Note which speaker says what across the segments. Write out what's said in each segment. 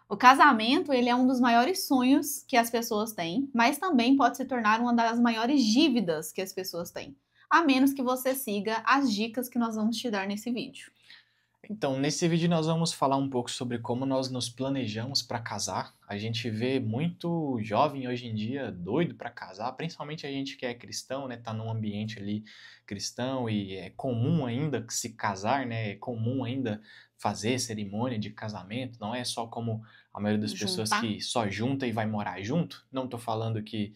Speaker 1: O casamento, ele é um dos maiores sonhos que as pessoas têm, mas também pode se tornar uma das maiores dívidas que as pessoas têm, a menos que você siga as dicas que nós vamos te dar nesse vídeo.
Speaker 2: Então, nesse vídeo nós vamos falar um pouco sobre como nós nos planejamos para casar. A gente vê muito jovem hoje em dia doido para casar, principalmente a gente que é cristão, né, tá num ambiente ali cristão e é comum ainda se casar, né? É comum ainda fazer cerimônia de casamento, não é só como a maioria das pessoas
Speaker 1: Juntar.
Speaker 2: que só junta e vai morar junto. Não estou falando que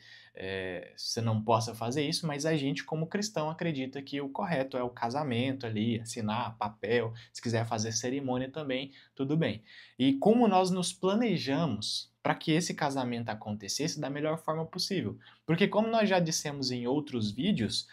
Speaker 2: você não possa fazer isso, mas a gente, como cristão, acredita que o correto é o casamento ali, assinar papel, se quiser fazer cerimônia também, tudo bem. E como nós nos planejamos para que esse casamento acontecesse da melhor forma possível. Porque como nós já dissemos em outros vídeos,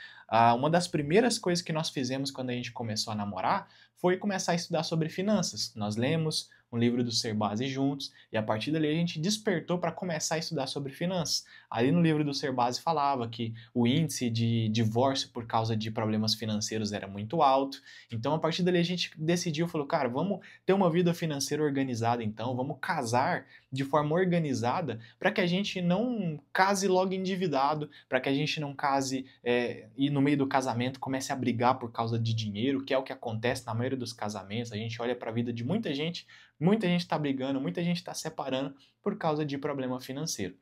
Speaker 2: uma das primeiras coisas que nós fizemos quando a gente começou a namorar foi começar a estudar sobre finanças. Nós lemos um livro do Ser Base juntos e a partir dali a gente despertou para começar a estudar sobre finanças. Ali no livro do Ser Base falava que o índice de divórcio por causa de problemas financeiros era muito alto. Então a partir dali a gente decidiu, falou, cara, vamos ter uma vida financeira organizada então, vamos casar de forma organizada para que a gente não case logo endividado, para que a gente não case e no meio do casamento comece a brigar por causa de dinheiro, que é o que acontece na maioria dos casamentos. A gente olha para a vida de muita gente está brigando, muita gente está separando por causa de problema financeiro.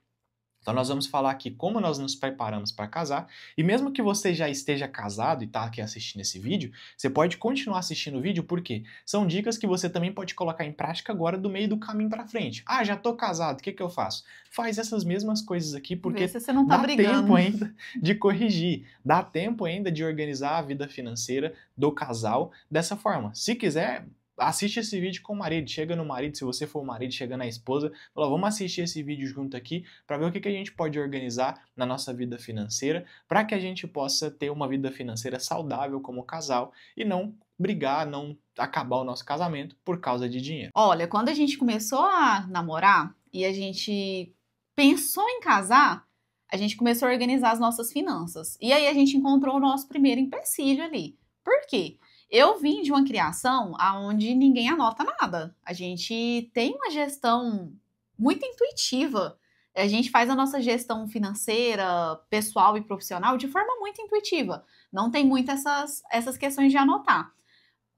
Speaker 2: Então nós vamos falar aqui como nós nos preparamos para casar, e mesmo que você já esteja casado e está aqui assistindo esse vídeo, você pode continuar assistindo o vídeo, porque são dicas que você também pode colocar em prática agora do meio do caminho para frente. Ah, já estou casado, o que eu faço? Faz essas mesmas coisas aqui,
Speaker 1: Vê
Speaker 2: porque
Speaker 1: se você não tá
Speaker 2: dá
Speaker 1: brigando.
Speaker 2: tempo ainda de corrigir, dá tempo ainda de organizar a vida financeira do casal dessa forma. Se quiser, assiste esse vídeo com o marido, chega no marido, se você for o marido, chega na esposa, fala, vamos assistir esse vídeo junto aqui para ver o que a gente pode organizar na nossa vida financeira para que a gente possa ter uma vida financeira saudável como casal e não brigar, não acabar o nosso casamento por causa de dinheiro.
Speaker 1: Olha, quando a gente começou a namorar e a gente pensou em casar, a gente começou a organizar as nossas finanças. E aí a gente encontrou o nosso primeiro empecilho ali. Por quê? Eu vim de uma criação onde ninguém anota nada. A gente tem uma gestão muito intuitiva. A gente faz a nossa gestão financeira, pessoal e profissional de forma muito intuitiva. Não tem muito essas questões de anotar.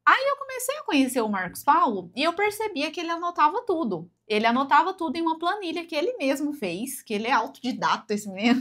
Speaker 1: Aí eu comecei a conhecer o Marcos Paulo e eu percebia que ele anotava tudo. Ele anotava tudo em uma planilha que ele mesmo fez, que ele é autodidata, esse menino.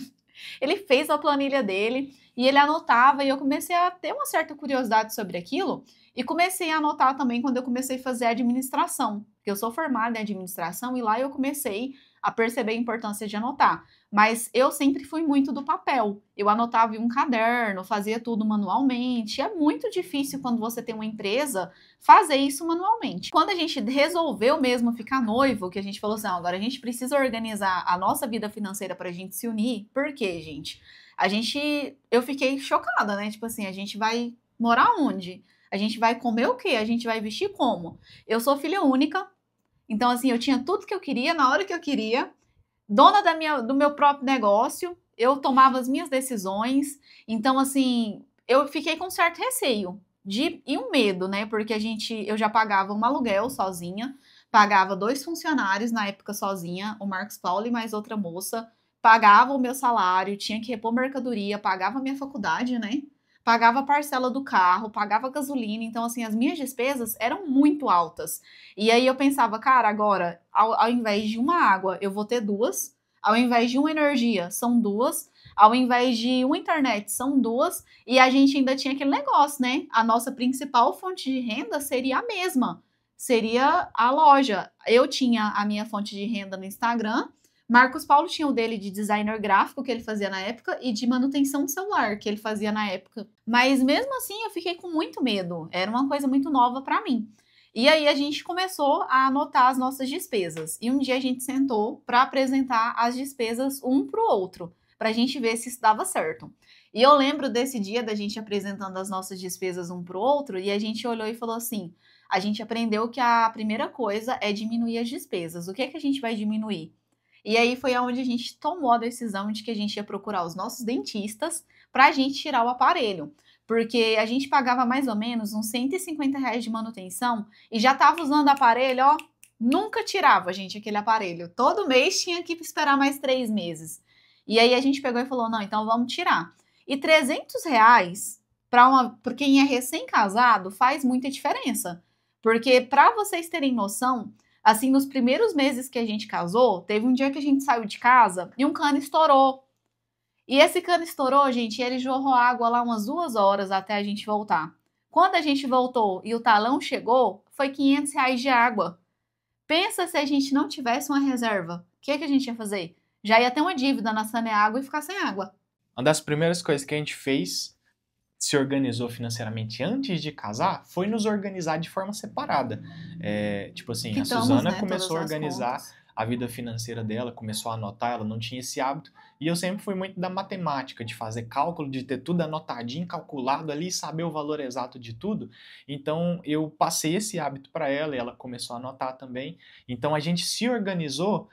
Speaker 1: Ele fez a planilha dele e ele anotava, e eu comecei a ter uma certa curiosidade sobre aquilo e comecei a anotar também quando eu comecei a fazer administração, porque eu sou formada em administração e lá eu comecei a perceber a importância de anotar. Mas eu sempre fui muito do papel. Eu anotava em um caderno, fazia tudo manualmente. É muito difícil quando você tem uma empresa fazer isso manualmente. Quando a gente resolveu mesmo ficar noivo, que a gente falou assim, agora a gente precisa organizar a nossa vida financeira pra gente se unir. Por quê, gente? Eu fiquei chocada, né? Tipo assim, a gente vai morar onde? A gente vai comer o quê? A gente vai vestir como? Eu sou filha única, então assim, eu tinha tudo que eu queria na hora que eu queria, dona do meu próprio negócio, eu tomava as minhas decisões, então assim, eu fiquei com um certo receio e um medo, né? Porque eu já pagava um aluguel sozinha, pagava 2 funcionários na época sozinha, o Marcos Paulo e mais outra moça, pagava o meu salário, tinha que repor mercadoria, pagava a minha faculdade, né? Pagava a parcela do carro, pagava gasolina, então assim, as minhas despesas eram muito altas. E aí eu pensava, cara, agora, ao invés de uma água, eu vou ter 2, ao invés de uma energia, são 2, ao invés de uma internet, são 2, e a gente ainda tinha aquele negócio, né? A nossa principal fonte de renda seria a mesma, seria a loja. Eu tinha a minha fonte de renda no Instagram, Marcos Paulo tinha o dele de designer gráfico, que ele fazia na época, e de manutenção de celular, que ele fazia na época. Mas mesmo assim, eu fiquei com muito medo. Era uma coisa muito nova para mim. E aí a gente começou a anotar as nossas despesas. E um dia a gente sentou para apresentar as despesas um para o outro, para a gente ver se isso dava certo. E eu lembro desse dia da gente apresentando as nossas despesas um para o outro, e a gente olhou e falou assim: a gente aprendeu que a primeira coisa é diminuir as despesas. O que é que a gente vai diminuir? E aí foi onde a gente tomou a decisão de que a gente ia procurar os nossos dentistas para a gente tirar o aparelho. Porque a gente pagava mais ou menos uns R$ 150 de manutenção e já estava usando o aparelho, ó, Nunca tirava, gente, aquele aparelho. Todo mês tinha que esperar mais 3 meses. E aí a gente pegou e falou, não, então vamos tirar. E R$ 300 para quem é recém-casado faz muita diferença. Porque para vocês terem noção, assim, nos primeiros meses que a gente casou, teve um dia que a gente saiu de casa e um cano estourou. E esse cano estourou, gente, e ele jorrou água lá umas 2 horas até a gente voltar. Quando a gente voltou e o talão chegou, foi R$ 500 de água. Pensa se a gente não tivesse uma reserva. O que a gente ia fazer? Já ia ter uma dívida na Saneágua e ficar sem água.
Speaker 2: Uma das primeiras coisas que a gente fez, se organizou financeiramente antes de casar, foi nos organizar de forma separada. Tipo assim, a
Speaker 1: Quitamos,
Speaker 2: Suzana
Speaker 1: né,
Speaker 2: começou a
Speaker 1: todas as
Speaker 2: organizar
Speaker 1: contas.
Speaker 2: a vida financeira dela, começou a anotar, ela não tinha esse hábito. E eu sempre fui muito da matemática, de fazer cálculo, de ter tudo anotadinho, calculado ali, saber o valor exato de tudo. Então eu passei esse hábito para ela e ela começou a anotar também. Então a gente se organizou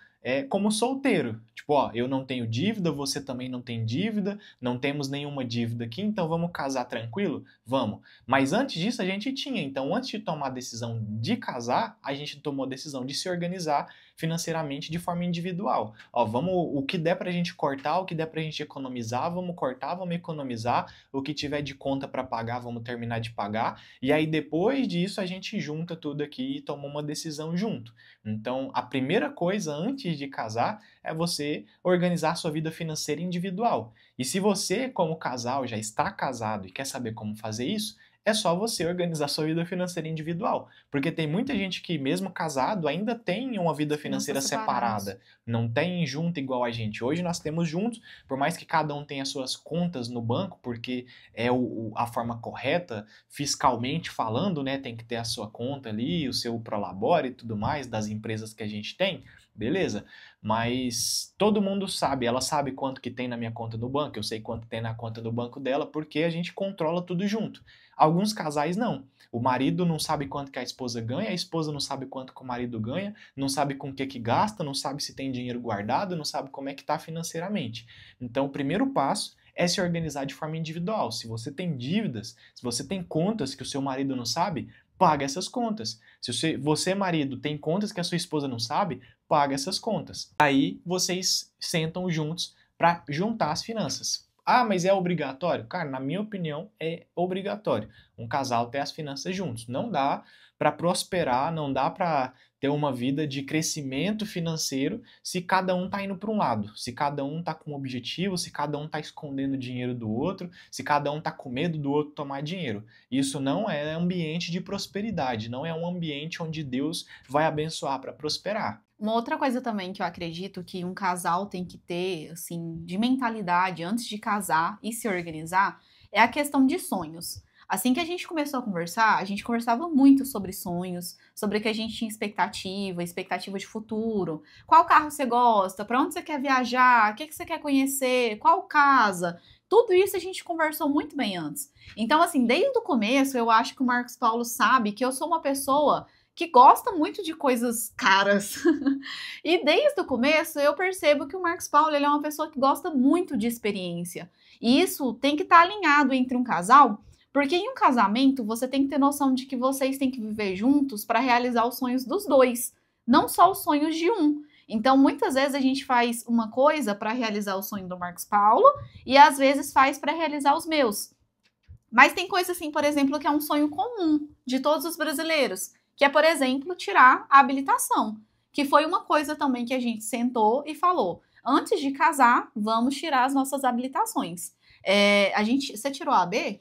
Speaker 2: como solteiro. Tipo, ó, eu não tenho dívida, você também não tem dívida, não temos nenhuma dívida aqui, então vamos casar tranquilo? Vamos. Mas antes disso a gente tinha. Então, antes de tomar a decisão de casar, a gente tomou a decisão de se organizar financeiramente de forma individual. Ó, vamos, o que der pra gente cortar, o que der pra gente economizar, vamos cortar, vamos economizar, o que tiver de conta para pagar, vamos terminar de pagar. E aí depois disso a gente junta tudo aqui e toma uma decisão junto. Então, a primeira coisa antes de casar é você organizar sua vida financeira individual. E se você, como casal, já está casado e quer saber como fazer isso, é só você organizar sua vida financeira individual. Porque tem muita gente que, mesmo casado, ainda tem uma vida financeira
Speaker 1: Finanças separadas.
Speaker 2: separada. Não tem junto igual a gente. Hoje nós temos juntos, por mais que cada um tenha suas contas no banco, porque é a forma correta, fiscalmente falando, né? Tem que ter a sua conta ali, o seu Prolabore e tudo mais, das empresas que a gente tem. Beleza, mas todo mundo sabe, ela sabe quanto que tem na minha conta do banco, eu sei quanto tem na conta do banco dela, porque a gente controla tudo junto. Alguns casais não. O marido não sabe quanto que a esposa ganha, a esposa não sabe quanto que o marido ganha, não sabe com o que gasta, não sabe se tem dinheiro guardado, não sabe como é que está financeiramente. Então, o primeiro passo é se organizar de forma individual. Se você tem dívidas, se você tem contas que o seu marido não sabe, paga essas contas. Se você, marido, tem contas que a sua esposa não sabe, paga essas contas. Aí vocês sentam juntos para juntar as finanças. Ah, mas é obrigatório? Cara, na minha opinião, é obrigatório um casal ter as finanças juntos. Não dá para prosperar, não dá para ter uma vida de crescimento financeiro se cada um está indo para um lado, se cada um está com um objetivo, se cada um está escondendo dinheiro do outro, se cada um está com medo do outro tomar dinheiro. Isso não é ambiente de prosperidade, não é um ambiente onde Deus vai abençoar para prosperar.
Speaker 1: Uma outra coisa também que eu acredito que um casal tem que ter, assim, de mentalidade antes de casar e se organizar é a questão de sonhos. Assim que a gente começou a conversar, a gente conversava muito sobre sonhos, sobre o que a gente tinha expectativa de futuro, qual carro você gosta, para onde você quer viajar, o que você quer conhecer, qual casa. Tudo isso a gente conversou muito bem antes. Então, assim, desde o começo, eu acho que o Marcos Paulo sabe que eu sou uma pessoa que gosta muito de coisas caras. E desde o começo eu percebo que o Marcos Paulo ele é uma pessoa que gosta muito de experiência. E isso tem que estar alinhado entre um casal, porque em um casamento você tem que ter noção de que vocês têm que viver juntos para realizar os sonhos dos dois, não só os sonhos de um. Então, muitas vezes a gente faz uma coisa para realizar o sonho do Marcos Paulo e às vezes faz para realizar os meus. Mas tem coisa assim, por exemplo, que é um sonho comum de todos os brasileiros, que é, por exemplo, tirar a habilitação, que foi uma coisa também que a gente sentou e falou, antes de casar, vamos tirar as nossas habilitações. Você tirou a AB?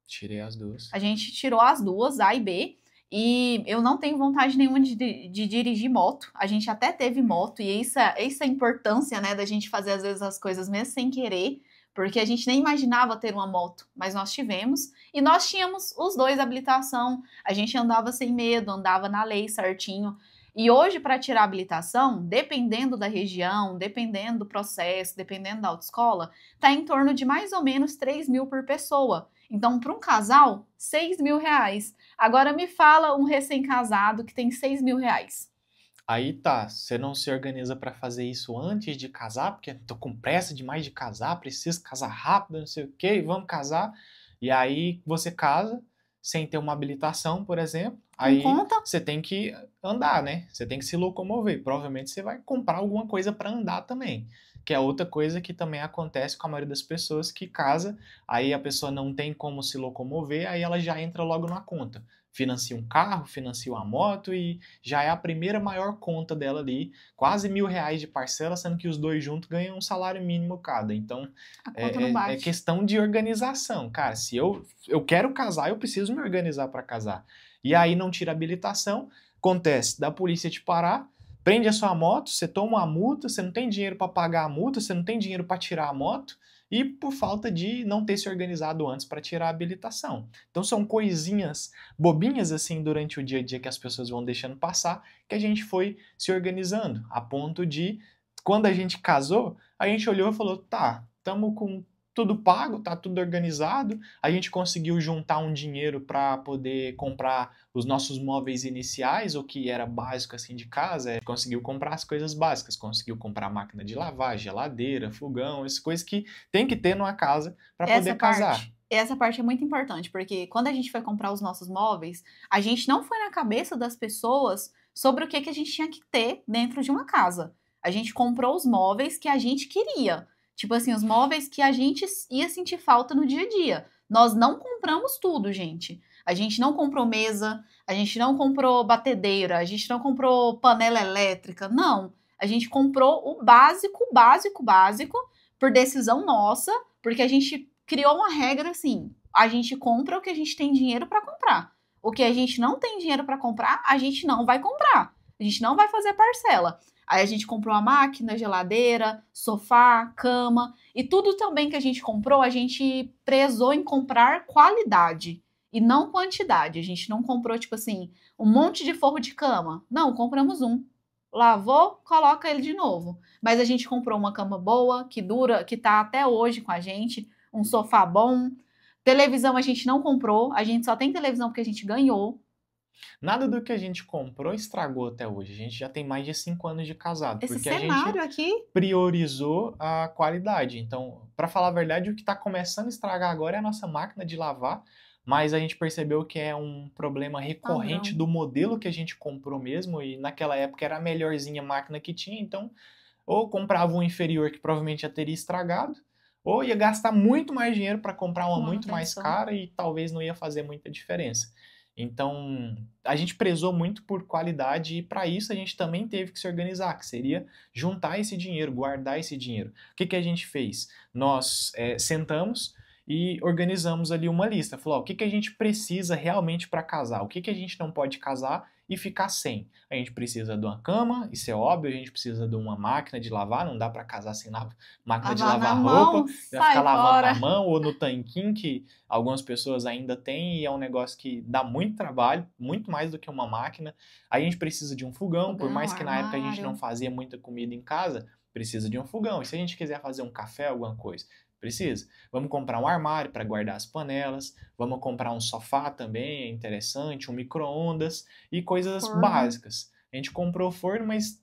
Speaker 2: Tirei as duas.
Speaker 1: A gente tirou as duas, A e B, e eu não tenho vontade nenhuma de dirigir moto. A gente até teve moto, e essa é a importância, né, da gente fazer às vezes as coisas mesmo sem querer, porque a gente nem imaginava ter uma moto, mas nós tivemos, e nós tínhamos os dois habilitação, a gente andava sem medo, andava na lei certinho, e hoje para tirar a habilitação, dependendo da região, dependendo do processo, dependendo da autoescola, tá em torno de mais ou menos 3 mil por pessoa. Então, para um casal, 6 mil reais. Agora me fala um recém-casado que tem 6 mil reais.
Speaker 2: Aí tá, você não se organiza para fazer isso antes de casar, porque tô com pressa demais de casar, preciso casar rápido, não sei o quê, vamos casar. E aí você casa, sem ter uma habilitação, por exemplo,
Speaker 1: Com
Speaker 2: aí
Speaker 1: conta?
Speaker 2: você tem que andar, né? Você tem que se locomover. Provavelmente você vai comprar alguma coisa para andar também, que é outra coisa que também acontece com a maioria das pessoas que casa, aí a pessoa não tem como se locomover, aí ela já entra logo na conta. Financia um carro, financia uma moto e já é a primeira maior conta dela ali, quase R$ 1.000 de parcela, sendo que os dois juntos ganham um salário mínimo cada. Então,
Speaker 1: A conta não
Speaker 2: é
Speaker 1: bate.
Speaker 2: questão de organização. Cara, se eu quero casar, eu preciso me organizar para casar. E aí não tira habilitação, acontece da polícia te parar, prende a sua moto, você toma uma multa, você não tem dinheiro para pagar a multa, você não tem dinheiro para tirar a moto, e por falta de não ter se organizado antes para tirar a habilitação. Então são coisinhas bobinhas assim durante o dia a dia que as pessoas vão deixando passar, que a gente foi se organizando, a ponto de, quando a gente casou, a gente olhou e falou, tá, estamos com tudo pago, tá tudo organizado, a gente conseguiu juntar um dinheiro para poder comprar os nossos móveis iniciais, o que era básico assim de casa, conseguiu comprar as coisas básicas, conseguiu comprar máquina de lavar, geladeira, fogão, essas coisas que tem que ter numa casa para poder casar.
Speaker 1: Essa parte é muito importante, porque quando a gente foi comprar os nossos móveis, a gente não foi na cabeça das pessoas sobre o que a gente tinha que ter dentro de uma casa. A gente comprou os móveis que a gente queria. Tipo assim, os móveis que a gente ia sentir falta no dia a dia. Nós não compramos tudo, gente. A gente não comprou mesa, a gente não comprou batedeira, a gente não comprou panela elétrica, não. A gente comprou o básico, básico, básico, por decisão nossa, porque a gente criou uma regra assim: a gente compra o que a gente tem dinheiro para comprar. O que a gente não tem dinheiro para comprar, a gente não vai comprar. A gente não vai fazer parcela. Aí a gente comprou a máquina, geladeira, sofá, cama e tudo também que a gente comprou, a gente prezou em comprar qualidade e não quantidade. A gente não comprou, tipo assim, um monte de forro de cama. Não, compramos um. Lavou, coloca ele de novo. Mas a gente comprou uma cama boa, que dura, que tá até hoje com a gente, um sofá bom. Televisão a gente não comprou, a gente só tem televisão porque a gente ganhou.
Speaker 2: Nada do que a gente comprou estragou até hoje. A gente já tem mais de 5 anos de casado,
Speaker 1: Esse
Speaker 2: porque a gente
Speaker 1: cenário aqui,
Speaker 2: priorizou a qualidade. Então, para falar a verdade, o que está começando a estragar agora é a nossa máquina de lavar, mas a gente percebeu que é um problema recorrente
Speaker 1: padrão.
Speaker 2: do modelo que a gente comprou mesmo, e naquela época era a melhorzinha máquina que tinha, então ou comprava um inferior que provavelmente já teria estragado, ou ia gastar muito mais dinheiro para comprar uma
Speaker 1: Com
Speaker 2: muito mais
Speaker 1: manutenção.
Speaker 2: cara e talvez não ia fazer muita diferença. Então, a gente prezou muito por qualidade e para isso a gente também teve que se organizar, que seria juntar esse dinheiro, guardar esse dinheiro. O que a gente fez? Nós sentamos e organizamos ali uma lista. Falou, ó, o que a gente precisa realmente para casar? O que a gente não pode casar e ficar sem? A gente precisa de uma cama, isso é óbvio, a gente precisa de uma máquina de lavar, não dá para casar sem máquina de
Speaker 1: Lavar na
Speaker 2: lavar
Speaker 1: mão,
Speaker 2: roupa, vai ficar
Speaker 1: sai
Speaker 2: lavando na
Speaker 1: fora.
Speaker 2: mão ou no tanquinho, que algumas pessoas ainda têm e é um negócio que dá muito trabalho, muito mais do que uma máquina. Aí a gente precisa de um fogão, por
Speaker 1: Fogão,
Speaker 2: mais que na época a gente não
Speaker 1: armário.
Speaker 2: fazia muita comida em casa, precisa de um fogão. E se a gente quiser fazer um café, alguma coisa, precisa. Vamos comprar um armário para guardar as panelas, vamos comprar um sofá também, é interessante, um micro-ondas e coisas
Speaker 1: Forno.
Speaker 2: básicas. A gente comprou forno, mas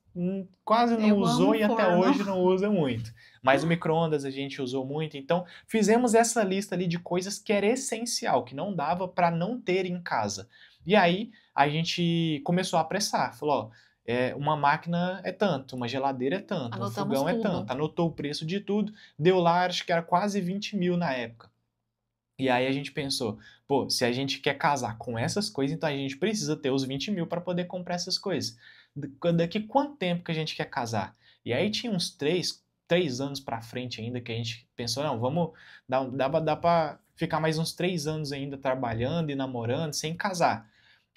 Speaker 2: quase não
Speaker 1: Eu
Speaker 2: usou
Speaker 1: amo
Speaker 2: e até
Speaker 1: forno.
Speaker 2: hoje não usa muito. Mas o micro-ondas a gente usou muito, então fizemos essa lista ali de coisas que era essencial, que não dava para não ter em casa. E aí a gente começou a apressar, falou, ó, uma máquina é tanto, uma geladeira é tanto, um
Speaker 1: Anotamos
Speaker 2: fogão é
Speaker 1: tudo.
Speaker 2: tanto, anotou o preço de tudo, deu lá, acho que era quase 20 mil na época. E aí a gente pensou, pô, se a gente quer casar com essas coisas, então a gente precisa ter os 20 mil para poder comprar essas coisas. Daqui quanto tempo que a gente quer casar? E aí tinha uns três anos para frente ainda que a gente pensou, não, vamos, dá para ficar mais uns 3 anos ainda trabalhando e namorando sem casar.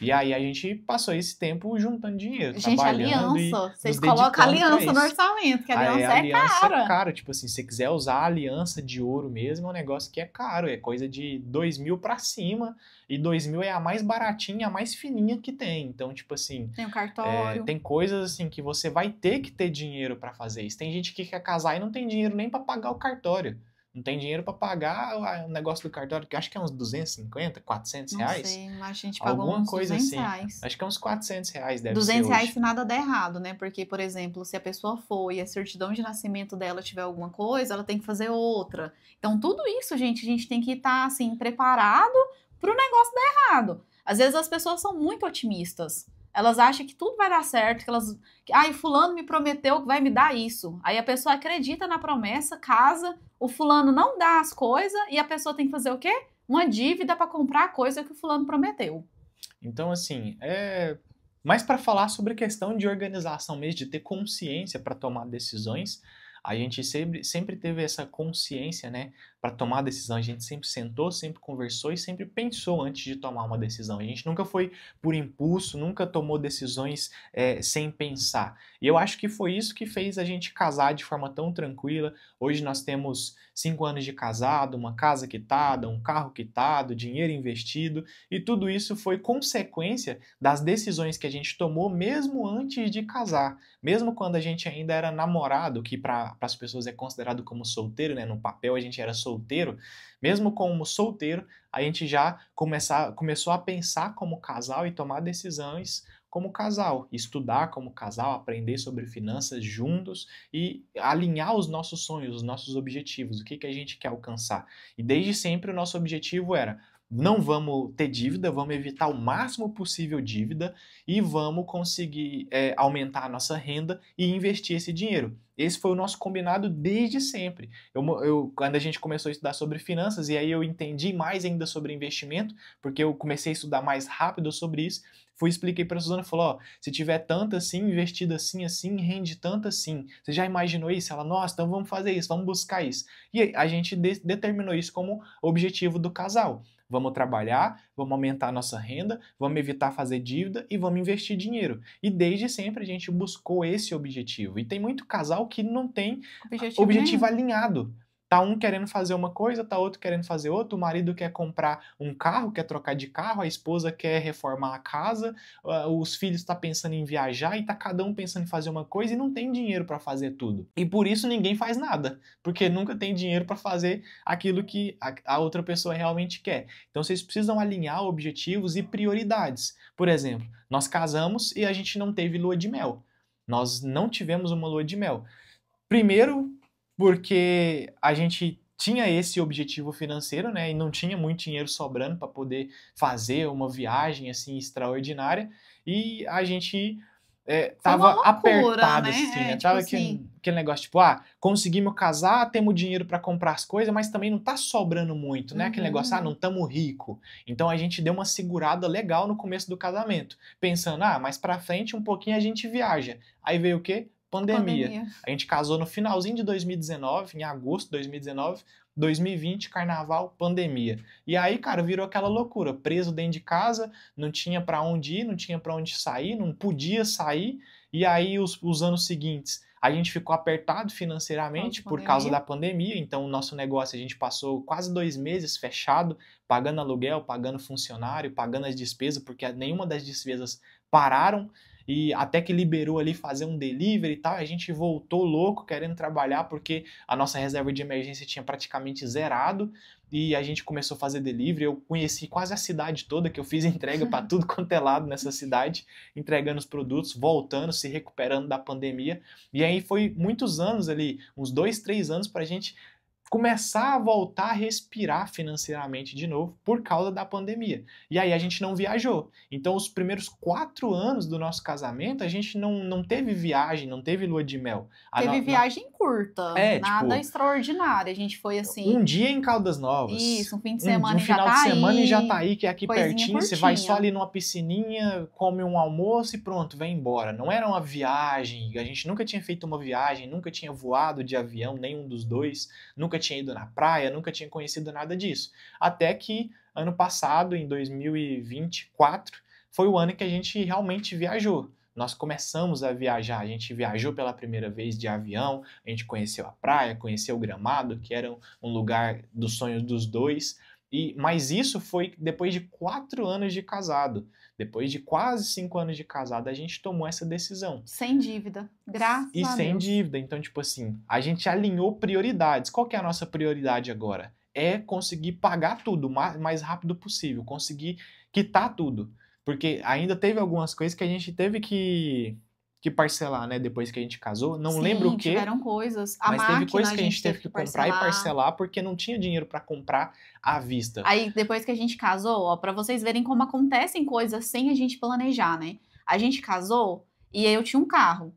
Speaker 2: E aí a gente passou esse tempo juntando dinheiro,
Speaker 1: Gente,
Speaker 2: trabalhando e
Speaker 1: aliança.
Speaker 2: nos
Speaker 1: Vocês colocam
Speaker 2: dedicando para
Speaker 1: aliança no
Speaker 2: isso.
Speaker 1: orçamento, que
Speaker 2: A
Speaker 1: aliança é
Speaker 2: aliança é
Speaker 1: cara.
Speaker 2: cara, tipo assim, se você quiser usar a aliança de ouro mesmo, é um negócio que é caro, é coisa de 2 mil pra cima, e 2 mil é a mais baratinha, a mais fininha que tem. Então, tipo assim,
Speaker 1: Tem o cartório.
Speaker 2: tem coisas assim que você vai ter que ter dinheiro pra fazer isso. Tem gente que quer casar e não tem dinheiro nem pra pagar o cartório. Não tem dinheiro pra pagar o negócio do cartório, que eu acho que é uns 250, 400
Speaker 1: Não
Speaker 2: reais.
Speaker 1: sei, mas a gente pagou
Speaker 2: Alguma
Speaker 1: uns
Speaker 2: coisa
Speaker 1: 200
Speaker 2: assim.
Speaker 1: reais.
Speaker 2: Acho que é uns 400 reais deve ser
Speaker 1: 200 reais
Speaker 2: hoje.
Speaker 1: se nada der errado, né? Porque, por exemplo, se a pessoa for e a certidão de nascimento dela tiver alguma coisa, ela tem que fazer outra. Então, tudo isso, gente, a gente tem que estar, assim, preparado pro negócio dar errado. Às vezes as pessoas são muito otimistas. Elas acham que tudo vai dar certo, ai, fulano me prometeu que vai me dar isso. Aí a pessoa acredita na promessa, casa, o fulano não dá as coisas e a pessoa tem que fazer o quê? Uma dívida para comprar a coisa que o fulano prometeu.
Speaker 2: Então, assim, mais para falar sobre a questão de organização mesmo, de ter consciência para tomar decisões, a gente sempre teve essa consciência, né, para tomar decisão. A gente sempre sentou, sempre conversou e sempre pensou antes de tomar uma decisão. A gente nunca foi por impulso, nunca tomou decisões sem pensar. E eu acho que foi isso que fez a gente casar de forma tão tranquila. Hoje nós temos 5 anos de casado, uma casa quitada, um carro quitado, dinheiro investido, e tudo isso foi consequência das decisões que a gente tomou mesmo antes de casar. Mesmo quando a gente ainda era namorado, que para as pessoas é considerado como solteiro, né? No papel a gente era solteiro. Mesmo como solteiro, a gente já começou a pensar como casal e tomar decisões como casal, estudar como casal, aprender sobre finanças juntos e alinhar os nossos sonhos, os nossos objetivos, o que a gente quer alcançar. E desde sempre o nosso objetivo era: não vamos ter dívida, vamos evitar o máximo possível dívida e vamos conseguir aumentar a nossa renda e investir esse dinheiro. Esse foi o nosso combinado desde sempre. Quando a gente começou a estudar sobre finanças, e aí eu entendi mais ainda sobre investimento, porque eu comecei a estudar mais rápido sobre isso, expliquei para a Suzana, falou, ó, se tiver tanto assim, investido assim, assim, rende tanto assim. Você já imaginou isso? Ela, nossa, então vamos fazer isso, vamos buscar isso. E a gente determinou isso como objetivo do casal. Vamos trabalhar, vamos aumentar a nossa renda, vamos evitar fazer dívida e vamos investir dinheiro. E desde sempre a gente buscou esse objetivo. E tem muito casal que não tem objetivo alinhado. Tá um querendo fazer uma coisa, tá outro querendo fazer outra, o marido quer comprar um carro, quer trocar de carro, a esposa quer reformar a casa, os filhos estão pensando em viajar e tá cada um pensando em fazer uma coisa e não tem dinheiro para fazer tudo. E por isso ninguém faz nada, porque nunca tem dinheiro para fazer aquilo que a outra pessoa realmente quer. Então vocês precisam alinhar objetivos e prioridades. Por exemplo, nós casamos e a gente não teve lua de mel. Nós não tivemos uma lua de mel. Primeiro, porque a gente tinha esse objetivo financeiro, né, e não tinha muito dinheiro sobrando para poder fazer uma viagem assim extraordinária, e a gente tava apertado,
Speaker 1: né?
Speaker 2: assim, né? Tava aquele negócio tipo, conseguimos casar, temos dinheiro para comprar as coisas, mas também não tá sobrando muito, né? Aquele negócio, não estamos rico. Então a gente deu uma segurada legal no começo do casamento, pensando, mais pra frente um pouquinho a gente viaja. Aí veio o quê? Pandemia. A gente casou no finalzinho de 2019, em agosto de 2019, 2020, carnaval, pandemia. E aí, cara, virou aquela loucura, preso dentro de casa, não tinha para onde ir, não tinha para onde sair, não podia sair. E aí, os anos seguintes, a gente ficou apertado financeiramente por causa da pandemia. Então, o nosso negócio, a gente passou quase 2 meses fechado, pagando aluguel, pagando funcionário, pagando as despesas, porque nenhuma das despesas pararam. E até que liberou ali fazer um delivery e tal, a gente voltou louco querendo trabalhar porque a nossa reserva de emergência tinha praticamente zerado e a gente começou a fazer delivery. Eu conheci quase a cidade toda, que eu fiz entrega para tudo quanto é lado nessa cidade, entregando os produtos, voltando, se recuperando da pandemia. E aí foi muitos anos ali, uns 2, 3 anos para a gente começar a voltar a respirar financeiramente de novo por causa da pandemia. E aí a gente não viajou. Então, os primeiros 4 anos do nosso casamento, a gente não teve viagem, não teve lua de mel.
Speaker 1: Teve viagem curta, nada extraordinário. A gente foi assim...
Speaker 2: Um dia em Caldas Novas.
Speaker 1: Isso, um fim de semana
Speaker 2: em
Speaker 1: final
Speaker 2: de semana em Jataí, que é aqui
Speaker 1: coisinha
Speaker 2: pertinho.
Speaker 1: curtinha.
Speaker 2: Você vai só ali numa piscininha, come um almoço e pronto, vem embora. Não era uma viagem, a gente nunca tinha feito uma viagem, nunca tinha voado de avião, nenhum dos dois, nunca tinha ido na praia, nunca tinha conhecido nada disso. Até que ano passado, em 2024, foi o ano que a gente realmente viajou. Nós começamos a viajar, a gente viajou pela primeira vez de avião, a gente conheceu a praia, conheceu o Gramado, que era um lugar dos sonhos dos dois, mas isso foi depois de 4 anos de casado. Depois de quase 5 anos de casado, a gente tomou essa decisão.
Speaker 1: Sem dívida, graças a Deus.
Speaker 2: E sem dívida, então tipo assim, a gente alinhou prioridades. Qual que é a nossa prioridade agora? É conseguir pagar tudo o mais rápido possível, conseguir quitar tudo. Porque ainda teve algumas coisas que a gente teve que que parcelar, né? Depois que a gente casou. Não
Speaker 1: Sim,
Speaker 2: lembro o quê,
Speaker 1: tiveram coisas. A
Speaker 2: mas teve
Speaker 1: máquina
Speaker 2: coisas
Speaker 1: a
Speaker 2: que a gente
Speaker 1: gente
Speaker 2: teve que comprar e
Speaker 1: parcelar.
Speaker 2: parcelar porque não tinha dinheiro para comprar à vista.
Speaker 1: Aí, depois que a gente casou, ó, pra vocês verem como acontecem coisas sem a gente planejar, né? A gente casou e aí eu tinha um carro.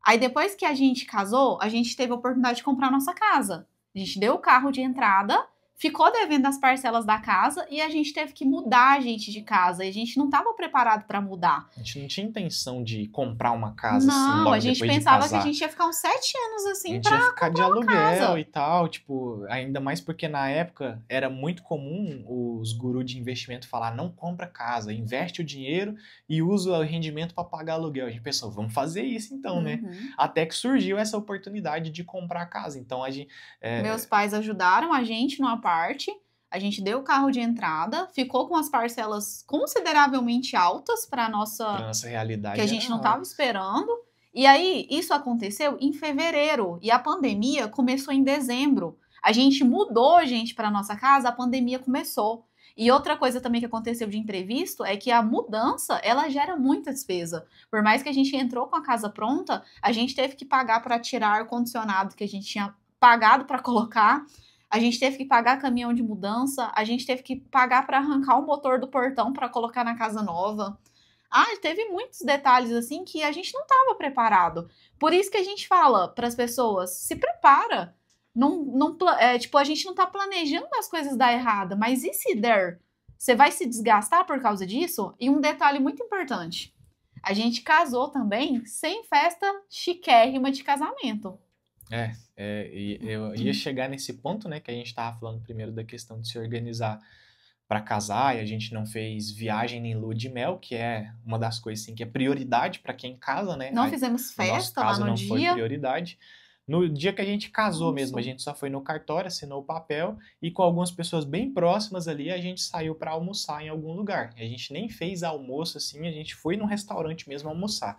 Speaker 1: Aí, depois que a gente casou, a gente teve a oportunidade de comprar a nossa casa. A gente deu o carro de entrada, ficou devendo as parcelas da casa e a gente teve que mudar a gente de casa. E a gente não estava preparado para mudar.
Speaker 2: A gente não tinha intenção de comprar uma casa assim
Speaker 1: Não,
Speaker 2: logo
Speaker 1: a gente
Speaker 2: depois de
Speaker 1: pensava que
Speaker 2: casar.
Speaker 1: a gente ia ficar uns 7 anos
Speaker 2: A
Speaker 1: assim
Speaker 2: gente
Speaker 1: pra
Speaker 2: ia ficar de aluguel
Speaker 1: casa.
Speaker 2: e tal, tipo, ainda mais porque na época era muito comum os gurus de investimento falar, não compra casa, investe o dinheiro e usa o rendimento para pagar aluguel. A gente pensou, vamos fazer isso então, né?
Speaker 1: Uhum.
Speaker 2: Até que surgiu essa oportunidade de comprar casa. Então a gente
Speaker 1: Meus pais ajudaram a gente numa parte. A gente deu o carro de entrada, ficou com as parcelas consideravelmente altas para
Speaker 2: pra
Speaker 1: nossa
Speaker 2: nossa realidade
Speaker 1: que a gente
Speaker 2: era
Speaker 1: não estava
Speaker 2: alta.
Speaker 1: esperando. E aí, isso aconteceu em fevereiro e a pandemia começou em dezembro. A gente mudou, gente, para nossa casa, a pandemia começou. E outra coisa também que aconteceu de imprevisto é que a mudança, ela gera muita despesa. Por mais que a gente entrou com a casa pronta, a gente teve que pagar para tirar ar-condicionado que a gente tinha pagado para colocar. A gente teve que pagar caminhão de mudança, a gente teve que pagar para arrancar o motor do portão para colocar na casa nova. Ah, teve muitos detalhes assim que a gente não estava preparado. Por isso que a gente fala para as pessoas: se prepara. Tipo, a gente não tá planejando as coisas dar errado, mas e se der? Você vai se desgastar por causa disso? E um detalhe muito importante: a gente casou também sem festa chiquérrima de casamento.
Speaker 2: E eu ia chegar nesse ponto, né, que a gente estava falando primeiro da questão de se organizar para casar e a gente não fez viagem nem lua de mel, que é uma das coisas assim, que é prioridade para quem casa, né?
Speaker 1: Não fizemos
Speaker 2: No nosso
Speaker 1: festa lá
Speaker 2: caso
Speaker 1: no
Speaker 2: não foi
Speaker 1: dia.
Speaker 2: prioridade. No dia que a gente casou mesmo, a
Speaker 1: Nossa.
Speaker 2: gente só foi no cartório, assinou o papel e com algumas pessoas bem próximas ali, a gente saiu para almoçar em algum lugar. A gente nem fez almoço assim, a gente foi num restaurante mesmo almoçar.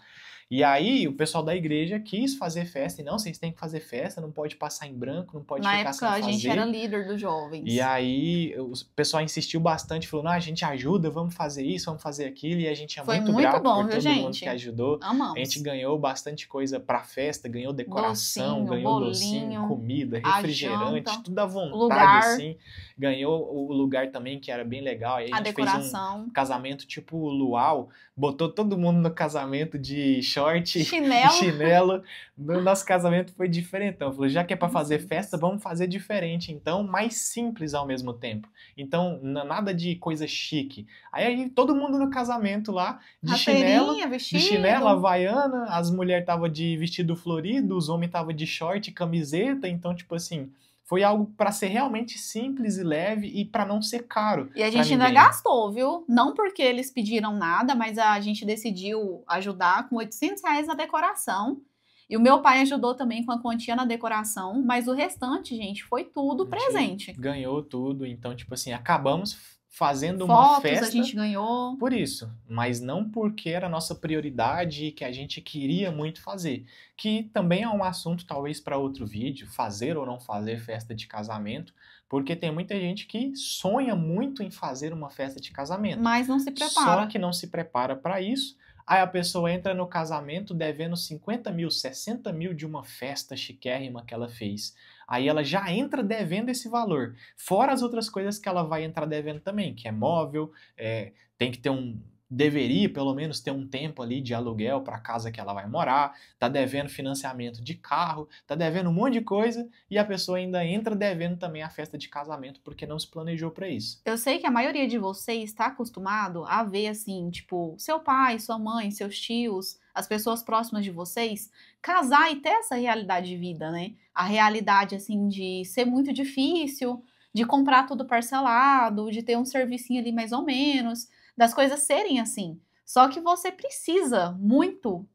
Speaker 2: E aí o pessoal da igreja quis fazer festa e não, vocês têm que fazer festa, não pode passar em branco, não pode
Speaker 1: Na
Speaker 2: ficar sem
Speaker 1: época a
Speaker 2: fazer.
Speaker 1: gente era líder dos jovens.
Speaker 2: E aí o pessoal insistiu bastante, falou, não, a gente ajuda, vamos fazer isso, vamos fazer aquilo, e a gente é
Speaker 1: Foi
Speaker 2: muito
Speaker 1: muito
Speaker 2: grato
Speaker 1: bom,
Speaker 2: por
Speaker 1: viu,
Speaker 2: todo mundo
Speaker 1: gente?
Speaker 2: que ajudou.
Speaker 1: Amamos.
Speaker 2: A gente ganhou bastante coisa pra festa, ganhou decoração,
Speaker 1: Docinho,
Speaker 2: ganhou docinho,
Speaker 1: bolinho,
Speaker 2: comida,
Speaker 1: a
Speaker 2: refrigerante,
Speaker 1: janta,
Speaker 2: tudo à vontade,
Speaker 1: lugar.
Speaker 2: assim. Ganhou o lugar também, que era bem legal. E aí
Speaker 1: A
Speaker 2: a gente fez um
Speaker 1: decoração.
Speaker 2: casamento tipo luau, botou todo mundo no casamento de short
Speaker 1: Chinelo.
Speaker 2: e chinelo. No nosso casamento foi diferentão. Falou, já que é pra fazer festa, vamos fazer diferente, então, mais simples ao mesmo tempo. Então, nada de coisa chique. Aí todo mundo no casamento lá, de
Speaker 1: Rasteirinha, vestido.
Speaker 2: chinelo, havaiana, as mulheres estavam de vestido florido, os homens estavam de short e camiseta, então, tipo assim, foi algo pra ser realmente simples e leve e pra não ser caro.
Speaker 1: E a
Speaker 2: pra
Speaker 1: gente ainda
Speaker 2: ninguém.
Speaker 1: gastou, viu? Não porque eles pediram nada, mas a gente decidiu ajudar com R$ 800 na decoração. E o meu pai ajudou também com a quantia na decoração, mas o restante, gente, foi tudo
Speaker 2: A gente
Speaker 1: presente.
Speaker 2: ganhou tudo, então, tipo assim, acabamos fazendo uma
Speaker 1: Fotos
Speaker 2: festa
Speaker 1: a gente ganhou.
Speaker 2: por isso, mas não porque era a nossa prioridade e que a gente queria muito fazer. Que também é um assunto, talvez, para outro vídeo, fazer ou não fazer festa de casamento, porque tem muita gente que sonha muito em fazer uma festa de casamento.
Speaker 1: Mas não se prepara.
Speaker 2: Só que não se prepara para isso. Aí a pessoa entra no casamento devendo 50 mil, 60 mil de uma festa chiquérrima que ela fez. Aí ela já entra devendo esse valor. Fora as outras coisas que ela vai entrar devendo também, que é móvel, tem que ter deveria pelo menos ter um tempo ali de aluguel para a casa que ela vai morar, tá devendo financiamento de carro, tá devendo um monte de coisa e a pessoa ainda entra devendo também a festa de casamento porque não se planejou para isso.
Speaker 1: Eu sei que a maioria de vocês está acostumado a ver assim, tipo, seu pai, sua mãe, seus tios, as pessoas próximas de vocês, casar e ter essa realidade de vida, né? A realidade, assim, de ser muito difícil, de comprar tudo parcelado, de ter um servicinho ali mais ou menos, das coisas serem assim. Só que você precisa muito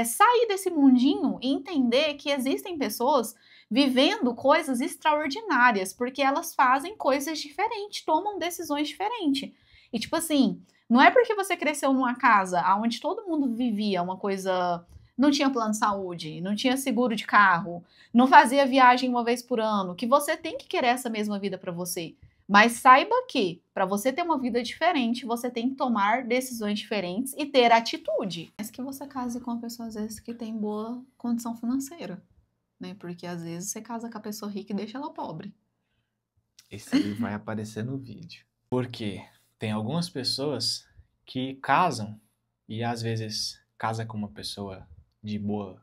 Speaker 1: sair desse mundinho e entender que existem pessoas vivendo coisas extraordinárias, porque elas fazem coisas diferentes, tomam decisões diferentes. E tipo assim, não é porque você cresceu numa casa onde todo mundo vivia uma coisa, não tinha plano de saúde, não tinha seguro de carro, não fazia viagem uma vez por ano, que você tem que querer essa mesma vida para você. Mas saiba que, para você ter uma vida diferente, você tem que tomar decisões diferentes e ter atitude. Mas que você case com uma pessoa, às vezes, que tem boa condição financeira, né? Porque, às vezes, você casa com a pessoa rica e deixa ela pobre.
Speaker 2: Esse aí vai aparecer no vídeo. Porque tem algumas pessoas que casam e, às vezes, casa com uma pessoa de boa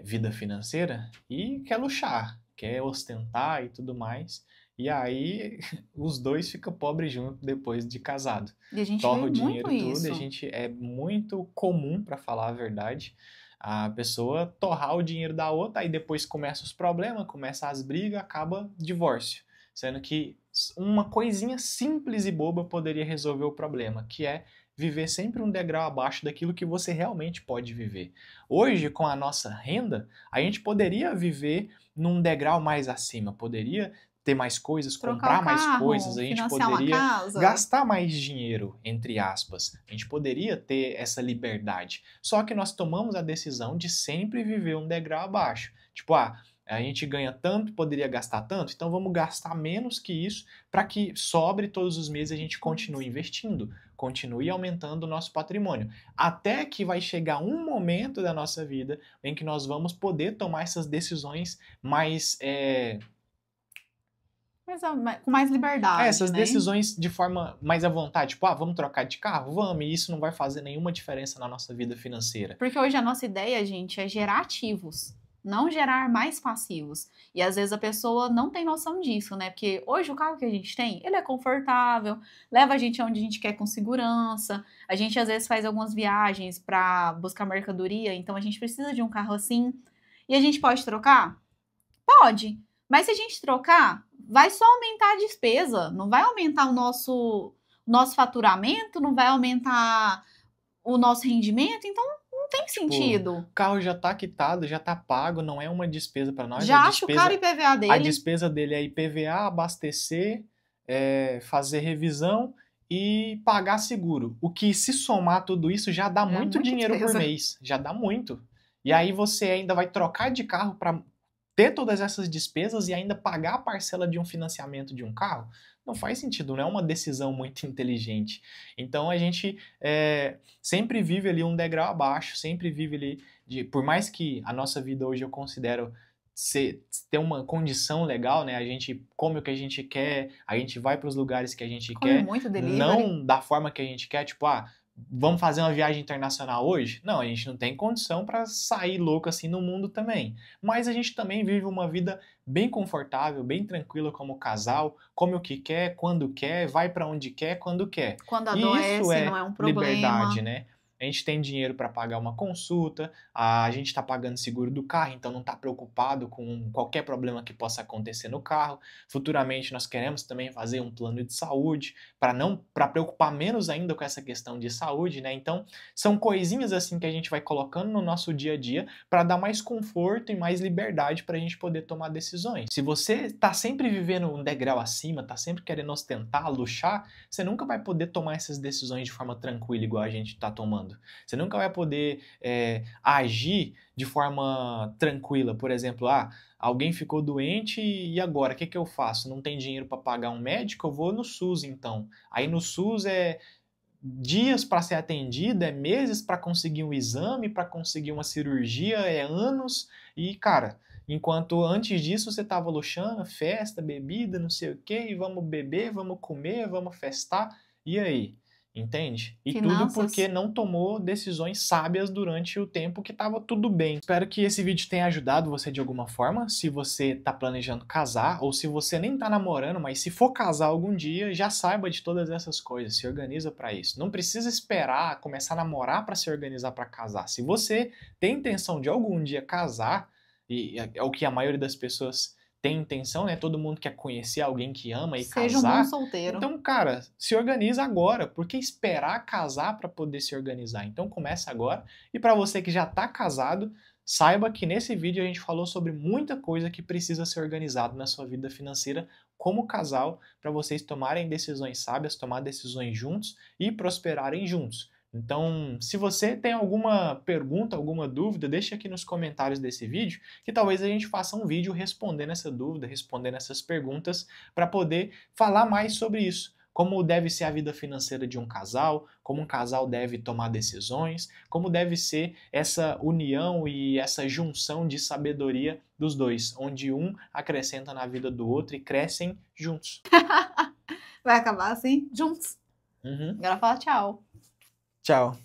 Speaker 2: vida financeira e quer luxar, quer ostentar e tudo mais. E aí os dois ficam pobres juntos depois de casado.
Speaker 1: E a gente
Speaker 2: Torra
Speaker 1: vê
Speaker 2: o dinheiro
Speaker 1: muito
Speaker 2: tudo,
Speaker 1: isso.
Speaker 2: é muito comum, para falar a verdade, a pessoa torrar o dinheiro da outra, aí depois começa os problemas, começa as brigas, acaba divórcio. Sendo que uma coisinha simples e boba poderia resolver o problema, que é viver sempre um degrau abaixo daquilo que você realmente pode viver. Hoje, com a nossa renda, a gente poderia viver num degrau mais acima, poderia ter mais coisas,
Speaker 1: Trocar o
Speaker 2: comprar mais
Speaker 1: carro,
Speaker 2: coisas, a gente
Speaker 1: financiar uma
Speaker 2: poderia
Speaker 1: casa.
Speaker 2: gastar mais dinheiro, entre aspas. A gente poderia ter essa liberdade. Só que nós tomamos a decisão de sempre viver um degrau abaixo. Tipo, a gente ganha tanto, poderia gastar tanto, então vamos gastar menos que isso para que sobre todos os meses a gente continue investindo, continue aumentando o nosso patrimônio. Até que vai chegar um momento da nossa vida em que nós vamos poder tomar essas decisões mais
Speaker 1: Mas com mais liberdade,
Speaker 2: essas
Speaker 1: né?
Speaker 2: decisões de forma mais à vontade. Tipo, vamos trocar de carro? Vamos, e isso não vai fazer nenhuma diferença na nossa vida financeira.
Speaker 1: Porque hoje a nossa ideia, gente, é gerar ativos, não gerar mais passivos. E às vezes a pessoa não tem noção disso, né? Porque hoje o carro que a gente tem, ele é confortável, leva a gente aonde a gente quer com segurança. A gente às vezes faz algumas viagens para buscar mercadoria, então a gente precisa de um carro assim. E a gente pode trocar? Pode. Mas se a gente trocar, vai só aumentar a despesa, não vai aumentar o nosso faturamento, não vai aumentar o nosso rendimento, então não tem sentido.
Speaker 2: O carro já tá quitado, já tá pago, não é uma despesa para nós.
Speaker 1: Já acho caro o IPVA
Speaker 2: A
Speaker 1: dele.
Speaker 2: despesa dele é IPVA, abastecer, fazer revisão e pagar seguro. O que, se somar tudo isso, já dá muito dinheiro
Speaker 1: despesa
Speaker 2: por mês. Já dá muito. E aí você ainda vai trocar de carro para ter todas essas despesas e ainda pagar a parcela de um financiamento de um carro. Não faz sentido, não é uma decisão muito inteligente. Então a gente sempre vive ali um degrau abaixo, sempre vive ali, por mais que a nossa vida hoje eu considero ter uma condição legal, né? A gente come o que a gente quer, a gente vai para os lugares que a gente
Speaker 1: Come
Speaker 2: quer,
Speaker 1: muito delivery.
Speaker 2: não da forma que a gente quer, tipo, vamos fazer uma viagem internacional hoje? Não, a gente não tem condição para sair louco assim no mundo também. Mas a gente também vive uma vida bem confortável, bem tranquila como casal, come o que quer, quando quer, vai para onde quer, quando quer.
Speaker 1: Quando
Speaker 2: E
Speaker 1: adoece,
Speaker 2: isso é
Speaker 1: não é um problema.
Speaker 2: liberdade, né? A gente tem dinheiro para pagar uma consulta, a gente está pagando seguro do carro, então não está preocupado com qualquer problema que possa acontecer no carro. Futuramente nós queremos também fazer um plano de saúde para preocupar menos ainda com essa questão de saúde, né? Então são coisinhas assim que a gente vai colocando no nosso dia a dia para dar mais conforto e mais liberdade para a gente poder tomar decisões. Se você está sempre vivendo um degrau acima, está sempre querendo ostentar, luxar, você nunca vai poder tomar essas decisões de forma tranquila igual a gente está tomando. Você nunca vai poder agir de forma tranquila. Por exemplo, alguém ficou doente e agora? O que eu faço? Não tem dinheiro para pagar um médico? Eu vou no SUS, então. Aí no SUS é dias para ser atendido, é meses para conseguir um exame, para conseguir uma cirurgia, é anos. E, cara, enquanto antes disso você estava luxando, festa, bebida, não sei o quê, e vamos beber, vamos comer, vamos festar. E aí? Entende? E tudo porque não tomou decisões sábias durante o tempo que estava tudo bem. Espero que esse vídeo tenha ajudado você de alguma forma. Se você está planejando casar, ou se você nem está namorando, mas se for casar algum dia, já saiba de todas essas coisas. Se organiza para isso. Não precisa esperar começar a namorar para se organizar para casar. Se você tem intenção de algum dia casar, e é o que a maioria das pessoas tem intenção, né? Todo mundo quer conhecer alguém que ama e
Speaker 1: Seja
Speaker 2: casar.
Speaker 1: Um bom solteiro.
Speaker 2: Então, cara, se organiza agora. Por que esperar casar para poder se organizar? Então, começa agora. E para você que já está casado, saiba que nesse vídeo a gente falou sobre muita coisa que precisa ser organizado na sua vida financeira como casal, para vocês tomarem decisões sábias, tomar decisões juntos e prosperarem juntos. Então, se você tem alguma pergunta, alguma dúvida, deixa aqui nos comentários desse vídeo, que talvez a gente faça um vídeo respondendo essa dúvida, respondendo essas perguntas, para poder falar mais sobre isso. Como deve ser a vida financeira de um casal, como um casal deve tomar decisões, como deve ser essa união e essa junção de sabedoria dos dois, onde um acrescenta na vida do outro e crescem juntos.
Speaker 1: Vai acabar assim, juntos.
Speaker 2: Uhum.
Speaker 1: Agora fala tchau.
Speaker 2: Tchau.